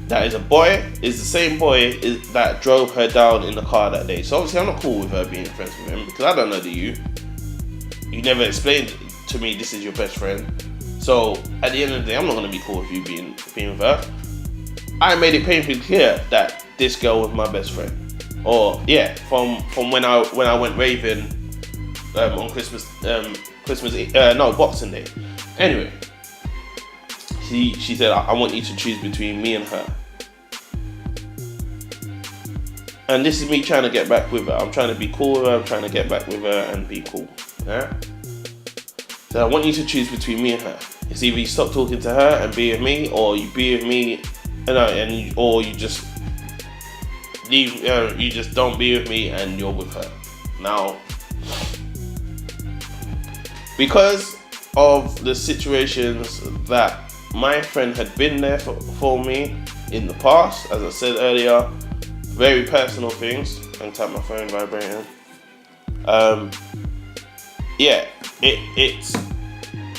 that is a boy, is the same boy that drove her down in the car that day. So obviously I'm not cool with her being friends with him because I don't know you. You never explained to me this is your best friend. So at the end of the day, I'm not gonna be cool with you being with her. I made it painfully clear that this girl was my best friend. Or yeah, from when I went raving on Boxing Day. Anyway, she said, I want you to choose between me and her. And this is me trying to get back with her. I'm trying to be cool with her. I'm trying to get back with her and be cool. Yeah? So I want you to choose between me and her. It's either you stop talking to her and be with me, or you be with me, or you just leave. You just don't be with me and you're with her. Now, because of the situations that my friend had been there for me in the past, as I said earlier, very personal things. I'm tap my phone vibrating.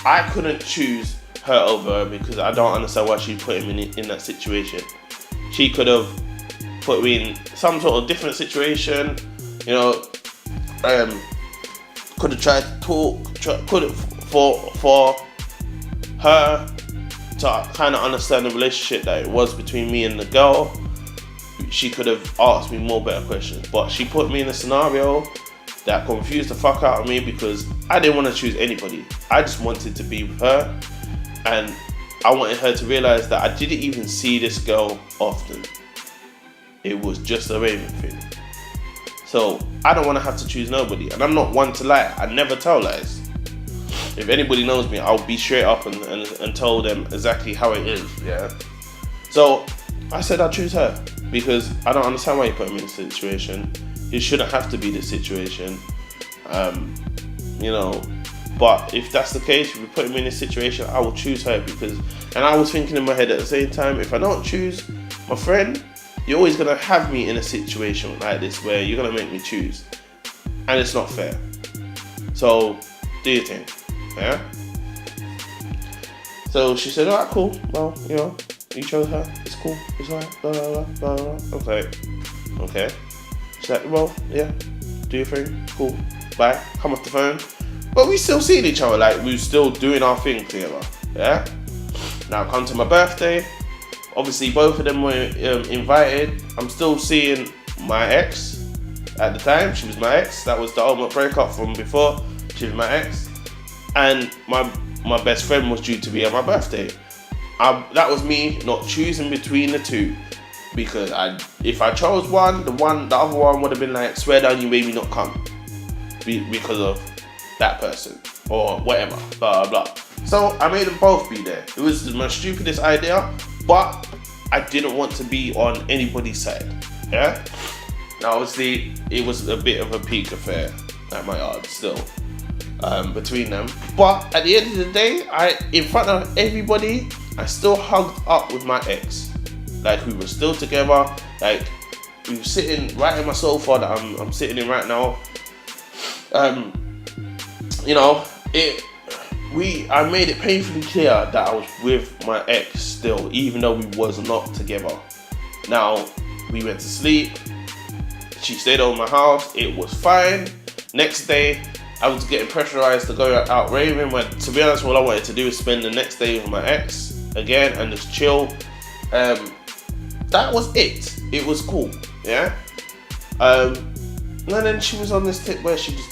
I couldn't choose her over her because I don't understand why she put him in that situation. She could have put me in some sort of different situation, Could have tried to talk, for her to kind of understand the relationship that it was between me and the girl. She could have asked me more better questions, but she put me in a scenario that confused the fuck out of me, because I didn't want to choose anybody. I just wanted to be with her, and I wanted her to realize that I didn't even see this girl often. It was just a raving thing. So I don't want to have to choose nobody, and I'm not one to lie. I never tell lies. If anybody knows me, I'll be straight up and tell them exactly how it is. Yeah. So I said I'd choose her, because I don't understand why you put me in this situation. It shouldn't have to be this situation. But if that's the case, if you put me in this situation, I will choose her, and I was thinking in my head at the same time, if I don't choose my friend, you're always gonna have me in a situation like this where you're gonna make me choose, and it's not fair. So do your thing, yeah? So she said, alright, cool, well, you chose her, it's cool, it's alright, blah, blah, blah, blah, blah. Okay. She's like, well, yeah, do your thing, cool, bye, come off the phone. But we still seeing each other, like we were still doing our thing together, yeah? Now come to my birthday, obviously both of them were invited. I'm still seeing my ex at the time. She was my ex, that was the ultimate breakup from before. She was my ex, and my best friend was due to be at my birthday. That was me not choosing between the two, because if I chose one, the other one would have been like, swear down you made me not come because of that person or whatever, blah blah blah. So I made them both be there. It was my stupidest idea, but I didn't want to be on anybody's side. Yeah. Now obviously it was a bit of a peak affair at my yard still, between them. But at the end of the day, in front of everybody, I still hugged up with my ex. Like we were still together. Like we were sitting right in my sofa that I'm sitting in right now. I made it painfully clear that I was with my ex still, even though we was not together. Now, we went to sleep. She stayed over my house. It was fine. Next day, I was getting pressurized to go out raving. When, to be honest, all I wanted to do was spend the next day with my ex again and just chill. That was it. It was cool, yeah? And then she was on this tip where she just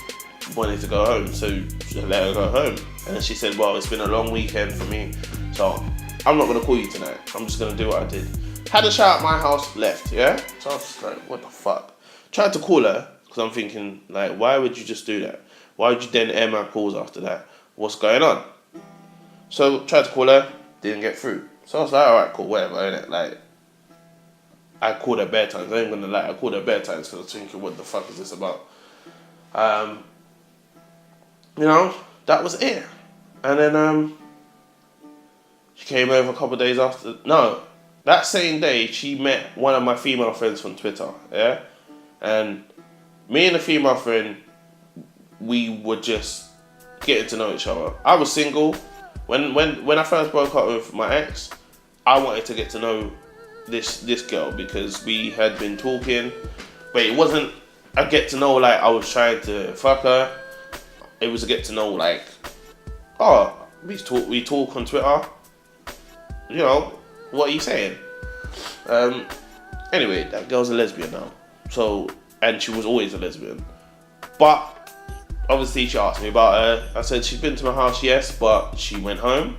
wanted to go home, so I let her go home. And then she said, well, it's been a long weekend for me, so I'm not gonna call you tonight. I'm just gonna do what I did. Had a shower at my house, left, yeah? So I was just like, what the fuck? Tried to call her, because I'm thinking, like, why would you just do that? Why would you then air my calls after that? What's going on? So tried to call her, didn't get through. So I was like, alright, cool, whatever, innit? Like, I called her bare times. I ain't gonna lie, I called her bare times because I was thinking, what the fuck is this about? That was it. And then she came over a couple of days after. No, that same day she met one of my female friends from Twitter. Yeah, and me and the female friend, we were just getting to know each other. I was single when I first broke up with my ex. I wanted to get to know this girl because we had been talking, but it wasn't a get to know like I was trying to fuck her. It was a get to know like, oh, we talk on Twitter. What are you saying? Anyway, that girl's a lesbian now. So, and she was always a lesbian. But obviously she asked me about her. I said she's been to my house, yes, but she went home.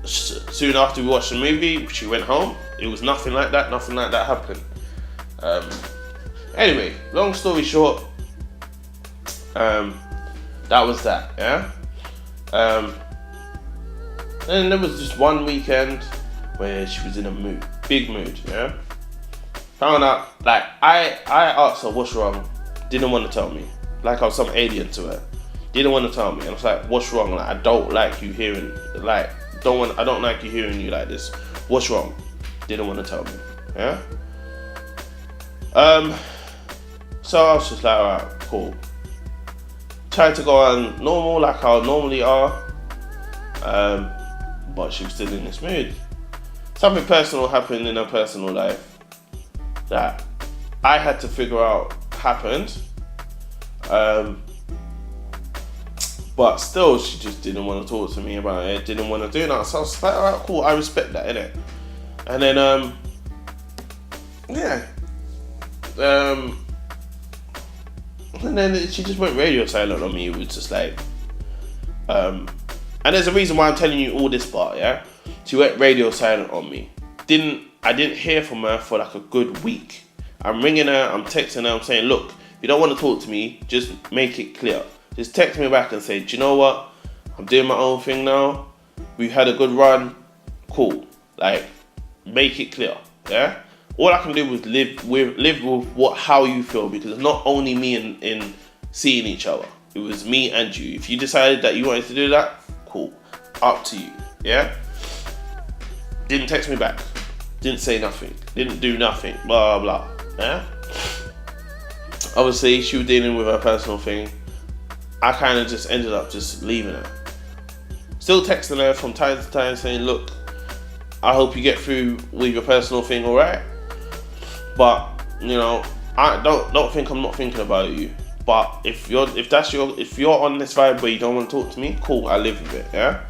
Soon after we watched the movie, she went home. It was nothing like that. Nothing like that happened. Anyway, long story short, that was that, yeah? And there was just one weekend where she was in a mood, big mood, yeah? Found out, like, I asked her what's wrong, didn't want to tell me. Like I was some alien to her. Didn't want to tell me. And I was like, what's wrong? Like, I don't like you hearing, like, I don't like you hearing you like this. What's wrong? Didn't want to tell me, yeah? So I was just like, alright, cool. Tried to go on normal like I normally are, but she was still in this mood. Something personal happened in her personal life that I had to figure out happened. But still, she just didn't want to talk to me about it. Didn't want to do that. So I was like, alright, cool. I respect that, innit? And then, and then she just went radio silent on me. It was just like, and there's a reason why I'm telling you all this part, yeah? She went radio silent on me. I didn't hear from her for like a good week. I'm ringing her, I'm texting her, I'm saying, look, if you don't want to talk to me, just make it clear. Just text me back and say, do you know what? I'm doing my own thing now. We've had a good run. Cool. Like, make it clear, yeah? All I can do was live with how you feel, because it's not only me in seeing each other. It was me and you. If you decided that you wanted to do that, cool. Up to you, yeah? Didn't text me back. Didn't say nothing. Didn't do nothing. Blah, blah, yeah? Obviously, she was dealing with her personal thing. I kind of just ended up just leaving her. Still texting her from time to time saying, look, I hope you get through with your personal thing, alright? But, you know, I don't think I'm not thinking about you. But if you're on this vibe where you don't want to talk to me, cool, I live with it, yeah?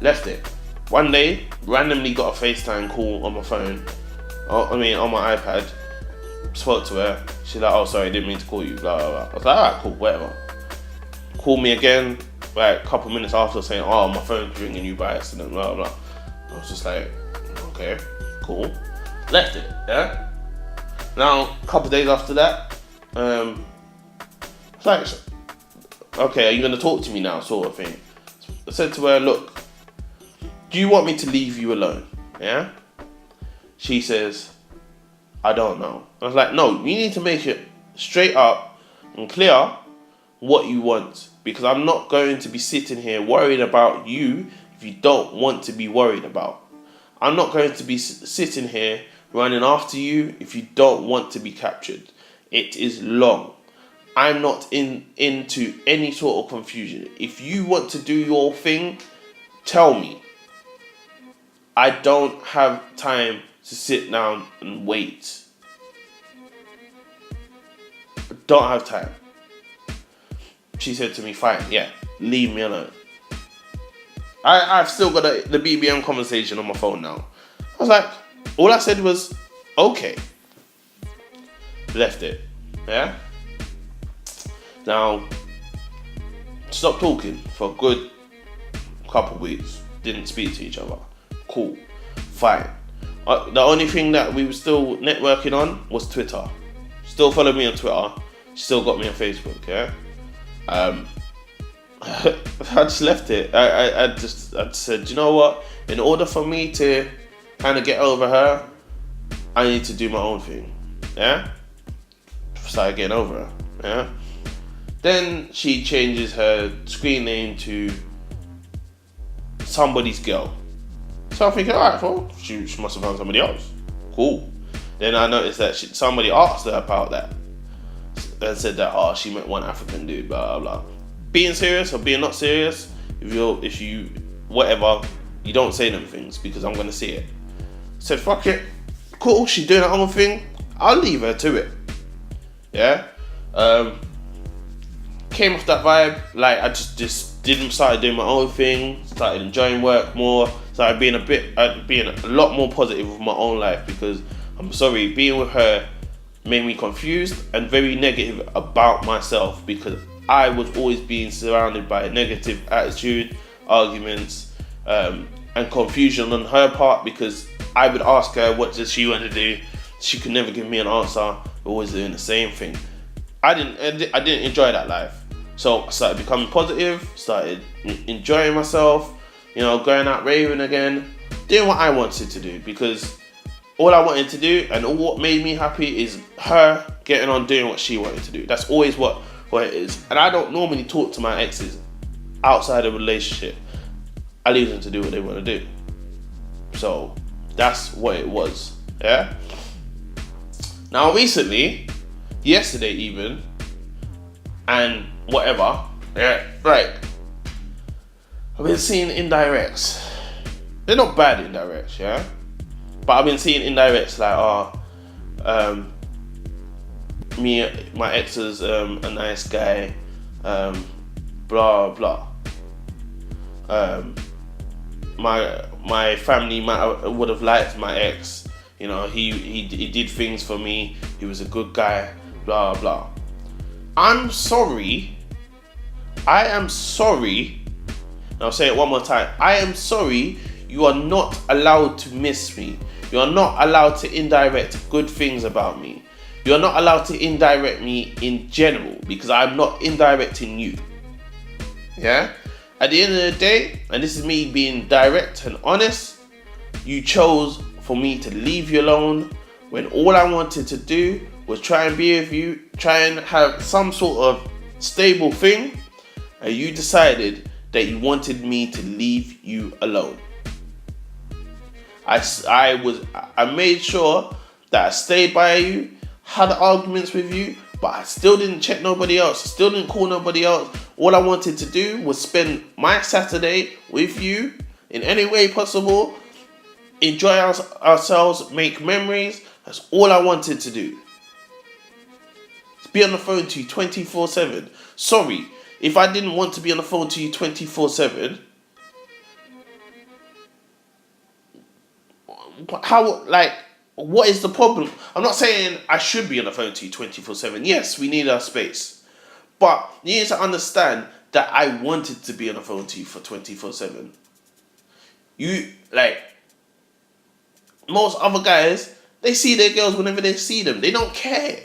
Left it. One day, randomly got a FaceTime call on my phone. On my iPad. Spoke to her. She's like, oh, sorry, I didn't mean to call you, blah, blah, blah. I was like, alright, cool, whatever. Called me again, like a couple minutes after, saying, oh, my phone's ringing you by accident, blah, blah. I was just like, okay, cool. Left it, yeah? Now, a couple days after that, it's like, okay, are you going to talk to me now, sort of thing. I said to her, look, do you want me to leave you alone, yeah? She says, I don't know. I was like, no, you need to make it straight up and clear what you want, because I'm not going to be sitting here worried about you if you don't want to be worried about. I'm not going to be sitting here running after you if you don't want to be captured. It is long. I'm not into any sort of confusion. If you want to do your thing, tell me. I don't have time to sit down and wait. I don't have time. She said to me, fine, yeah, leave me alone. I've still got the BBM conversation on my phone now. I was like, all I said was, okay. Left it, yeah? Now, stopped talking for a good couple weeks. Didn't speak to each other. Cool, fine. The only thing that we were still networking on was Twitter. Still follow me on Twitter. Still got me on Facebook, yeah? I just left it. I just said, you know what? In order for me to kind of get over her, I need to do my own thing. Yeah? Started getting over her. Yeah? Then she changes her screen name to somebody's girl. So I'm thinking, alright, well, she must have found somebody else. Cool. Then I noticed that somebody asked her about that. And said that, she met one African dude, blah, blah, blah. Being serious or being not serious, if you, whatever, you don't say them things because I'm going to see it. Said, fuck it. Cool, she's doing her own thing. I'll leave her to it. Yeah? Came off that vibe, like I just didn't start doing my own thing, started enjoying work more, started being a lot more positive with my own life, because I'm sorry, being with her made me confused and very negative about myself, because I was always being surrounded by a negative attitude, arguments, and confusion on her part, because I would ask her what does she want to do. She could never give me an answer, always doing the same thing. I didn't enjoy that life. So I started becoming positive, started enjoying myself, going out raving again, doing what I wanted to do, because all I wanted to do and all what made me happy is her getting on doing what she wanted to do. That's always what it is. And I don't normally talk to my exes outside of a relationship. I leave them to do what they want to do. So that's what it was. Yeah. Now recently, yesterday even, and whatever, yeah, right. I've been seeing indirects. They're not bad indirects, yeah. But I've been seeing indirects like, my ex is a nice guy, blah blah. My family would have liked my ex. You know, he did things for me. He was a good guy, blah blah. I'm sorry. I am sorry. And I'll say it one more time. I am sorry. You are not allowed to miss me. You are not allowed to indirect good things about me. You are not allowed to indirect me in general, because I'm not indirecting you. Yeah? At the end of the day, and this is me being direct and honest, you chose for me to leave you alone when all I wanted to do was try and be with you, try and have some sort of stable thing, and you decided that you wanted me to leave you alone. I made sure that I stayed by you, had arguments with you, but I still didn't check nobody else. I still didn't call nobody else. All I wanted to do was spend my Saturday with you in any way possible, enjoy ourselves, make memories. That's all I wanted to do. Be on the phone to you 24/7. Sorry, if I didn't want to be on the phone to you 24/7, what is the problem? I'm not saying I should be on the phone to you 24/7. Yes, we need our space. But you need to understand that I wanted to be on the phone to you for 24/7. Most other guys, they see their girls whenever they see them. They don't care.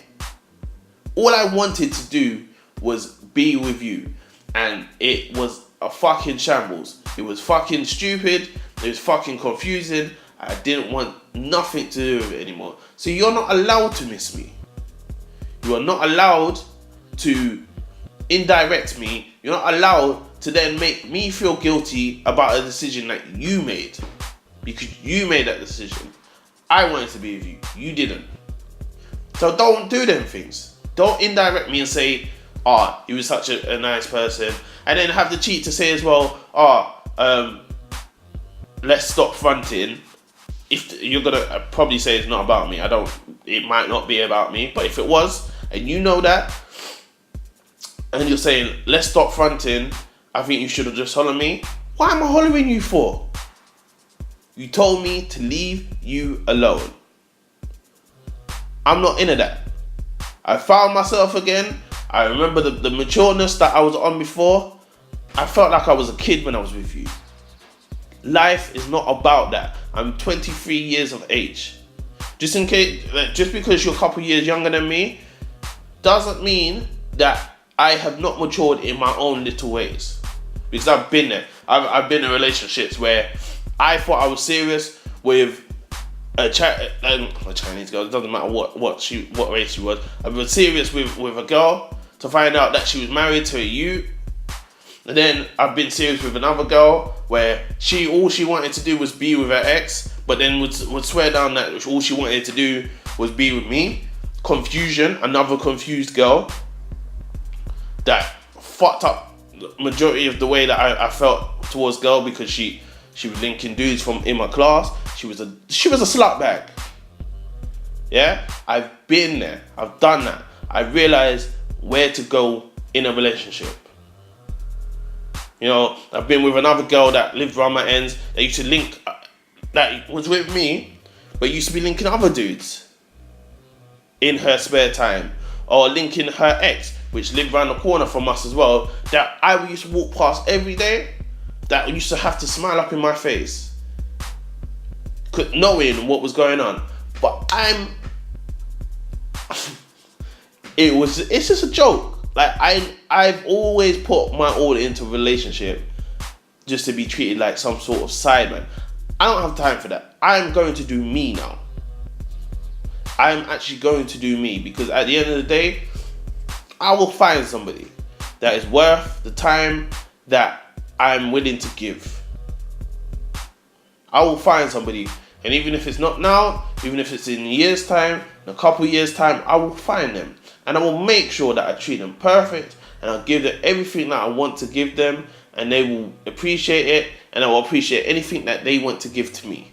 All I wanted to do was be with you. And it was a fucking shambles. It was fucking stupid. It was fucking confusing. I didn't want nothing to do with it anymore. So you're not allowed to miss me. You are not allowed to indirect me. You're not allowed to then make me feel guilty about a decision that you made. Because you made that decision. I wanted to be with you. You didn't. So don't do them things. Don't indirect me and say, he was such a nice person. And then have the cheat to say as well, let's stop fronting. If you're gonna probably say it's not about me, it might not be about me, but if it was, and you know that, and you're saying, let's stop fronting, I think you should have just hollered me. Why am I hollering you for? You told me to leave you alone. I'm not into that. I found myself again. I remember the matureness that I was on before. I felt like I was a kid when I was with you. Life is not about that. I'm 23 years of age. Just because you're a couple years younger than me, doesn't mean that I have not matured in my own little ways. Because I've been there. I've been in relationships where I thought I was serious with a Chinese girl. It doesn't matter what race she was. I was serious with a girl to find out that she was married to a youth. And then I've been serious with another girl where all she wanted to do was be with her ex, but then would swear down that all she wanted to do was be with me. Confusion, another confused girl that fucked up the majority of the way that I felt towards girl, because she was linking dudes from in my class. She was a slut bag. Yeah, I've been there. I've done that. I realized where to go in a relationship. You know, I've been with another girl that lived around my ends. That used to link, that was with me, but used to be linking other dudes in her spare time, or linking her ex, which lived around the corner from us as well. That I used to walk past every day. That used to have to smile up in my face, knowing what was going on. But it's just a joke. Like I've always put my all into a relationship just to be treated like some sort of sideman. I don't have time for that. I'm going to do me now. I'm actually going to do me, because at the end of the day, I will find somebody that is worth the time that I'm willing to give. I will find somebody, and even if it's not now, even if it's in a year's time, in a couple of years' time, I will find them. And I will make sure that I treat them perfect, and I'll give them everything that I want to give them, and they will appreciate it, and I will appreciate anything that they want to give to me.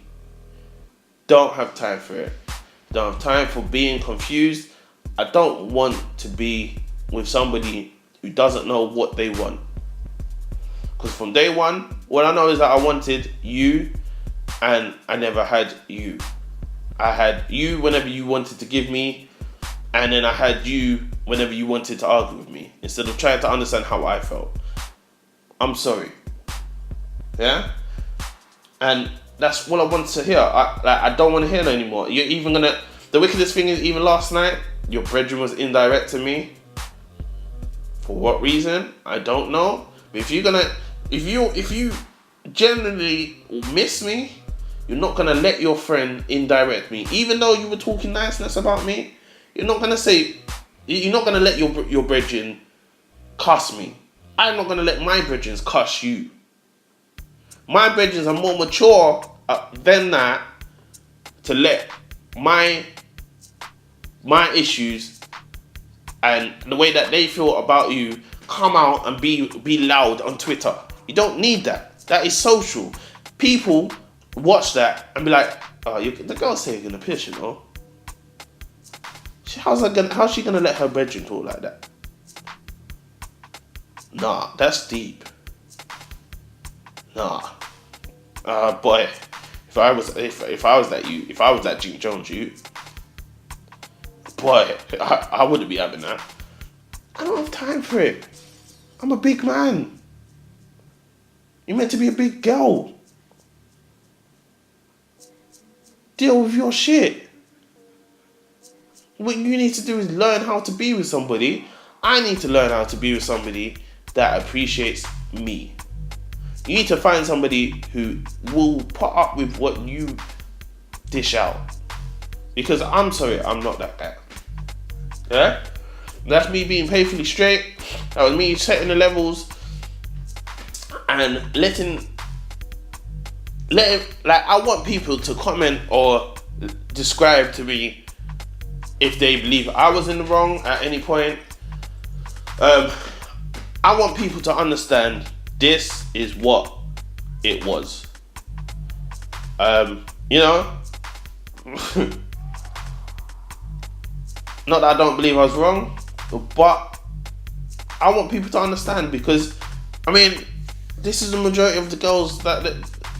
Don't have time for it. Don't have time for being confused. I don't want to be with somebody who doesn't know what they want. Because from day one, what I know is that I wanted you, and I never had you. I had you whenever you wanted to give me, and then I had you whenever you wanted to argue with me, instead of trying to understand how I felt. I'm sorry. Yeah? And that's what I want to hear. I don't want to hear that anymore. You're even gonna... The wickedest thing is, even last night, your brethren was indirect to me. For what reason? I don't know. But if you genuinely miss me, you're not gonna let your friend indirect me. Even though you were talking niceness about me, you're not gonna let your brethren cuss me. I'm not gonna let my brethren cuss you. My brethren are more mature than that to let my issues and the way that they feel about you come out and be loud on Twitter. You don't need that. That is social. People watch that and be like, oh, the girl's saying you're gonna piss, you know. How's she gonna let her brethren talk like that? Nah, that's deep. Nah. Boy, if I was that JinkJones you, boy, I wouldn't be having that. I don't have time for it. I'm a big man. You're meant to be a big girl. Deal with your shit. What you need to do is learn how to be with somebody. I need to learn how to be with somebody that appreciates me. You need to find somebody who will put up with what you dish out. Because I'm sorry, I'm not that guy. Yeah? That's me being painfully straight. That was me setting the levels and I want people to comment or describe to me if they believe I was in the wrong at any point. I want people to understand this is what it was. You know, not that I don't believe I was wrong, but I want people to understand, because I mean, this is the majority of the girls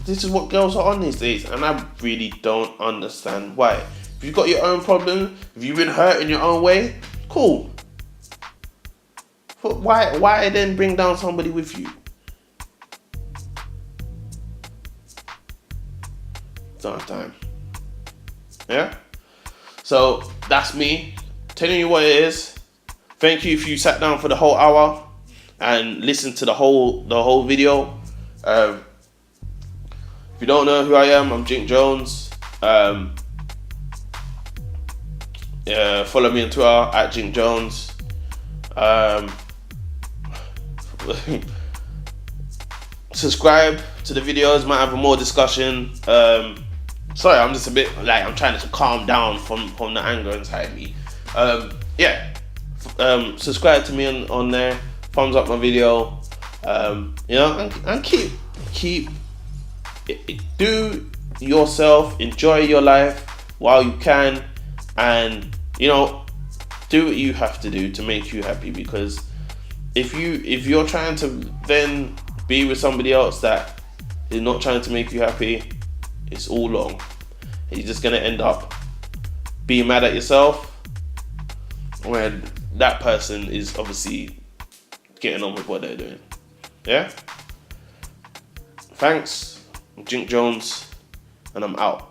this is what girls are on these days, and I really don't understand why. If you've got your own problems, if you've been hurt in your own way, cool. But why then bring down somebody with you? Don't have time. Yeah? So that's me telling you what it is. Thank you if you sat down for the whole hour and listened to the whole video. If you don't know who I am, I'm JinkJones. Follow me on Twitter at JinkJones. Subscribe to the videos, might have more discussion. Sorry, I'm just a bit like, I'm trying to calm down from the anger inside me. Subscribe to me on there, thumbs up my video, you know, and keep do yourself, enjoy your life while you can, and you know, do what you have to do to make you happy. Because if you're trying to then be with somebody else that is not trying to make you happy, it's all long. You're just gonna end up being mad at yourself when that person is obviously getting on with what they're doing. Yeah? Thanks. I'm JinkJones, and I'm out.